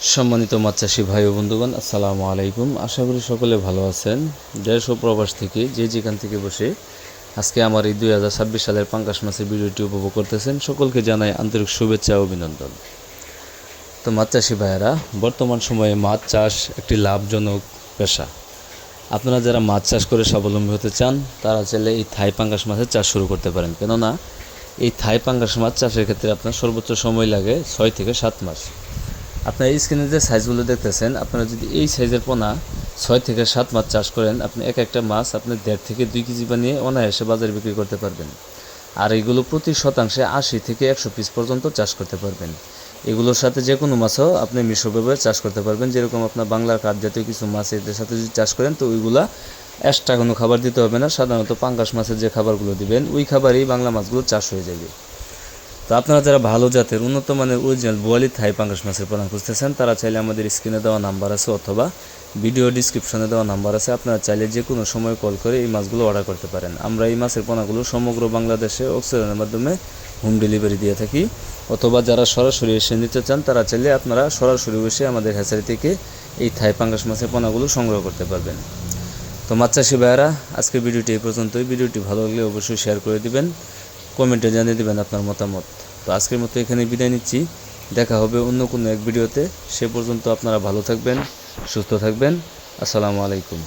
সম্মানিত মাছ চাষি ভাই ও বন্ধুগণ, আসসালামু আলাইকুম। আশা করি সকলে ভালো আছেন। দেশ ও প্রবাস থেকে যে যেখান থেকে বসে আজকে আমার এই 2026 সালের পাঙ্গাস মাছের ভিডিওটি উপভোগ করতেছেন, সকলকে জানাই আন্তরিক শুভেচ্ছা ও অভিনন্দন। তো মাছ চাষি ভাইয়েরা, বর্তমান সময়ে মাছ চাষ একটি লাভজনক পেশা। আপনারা যারা মাছ চাষ করে স্বাবলম্বী হতে চান, তারা চাইলে এই থাই পাঙ্গাস মাছের চাষ শুরু করতে পারেন। কেননা এই থাই পাঙ্গাস মাছ চাষের ক্ষেত্রে আপনার সর্বোচ্চ সময় লাগে 6 থেকে 7 মাস। আপনার এই স্ক্রিনে যে সাইজগুলো দেখতেছেন, আপনারা যদি এই সাইজের পোনা 6 থেকে 7 মাছ চাষ করেন, আপনি একটা মাছ আপনি 1.5 থেকে 2 কেজি বানিয়ে অনায়াসে বাজারে বিক্রি করতে পারবেন। আর এগুলো প্রতি শতাংশে 80 থেকে 100 পিস পর্যন্ত চাষ করতে পারবেন। এগুলোর সাথে যে কোনো মাছও আপনি মিশ্রভাবে চাষ করতে পারবেন। যেরকম আপনার বাংলার কাঠ জাতীয় কিছু মাছ এদের সাথে যদি চাষ করেন, তো ওইগুলা এক্সট্রা কোনো খাবার দিতে হবে না। সাধারণত পাঙ্গাস মাছের যে খাবারগুলো দিবেন, ওই খাবারেই বাংলা মাছগুলো চাষ হয়ে যাবে। তো আপনারা যারা ভালো জাতের উন্নত মানের অরিজিনাল বোয়ালি থাই পাঙ্গাস মাছের পোনা খুঁজতেছেন, তারা চাইলে আমাদের স্ক্রিনে দেওয়া নাম্বার আছে অথবা ভিডিও ডিসক্রিপশনে দেওয়া নাম্বার আছে, আপনারা চাইলে যে কোনো সময় কল করে এই মাছগুলো অর্ডার করতে পারেন। আমরা এই মাছের পোনাগুলো সমগ্র বাংলাদেশে অক্সিজেনের মাধ্যমে হোম ডেলিভারি দিয়ে থাকি। অথবা যারা সরাসরি এসে নিতে চান, তারা চাইলে আপনারা সরাসরি এসে আমাদের হ্যাচারি থেকে এই থাই পাঙ্গাস মাছের পোনাগুলো সংগ্রহ করতে পারবেন। তো মাছ চাষি ভাইয়েরা, আজকের ভিডিওটি এই পর্যন্তই। ভিডিওটি ভালো লাগলে অবশ্যই শেয়ার করে দিবেন, কমেন্টে জানিয়ে দেবেন আপনার মতামত। তো আজকের মতো এখানে বিদায় নিচ্ছি। দেখা হবে অন্য কোনো এক ভিডিওতে। সে পর্যন্ত আপনারা ভালো থাকবেন, সুস্থ থাকবেন। আসসালামু আলাইকুম।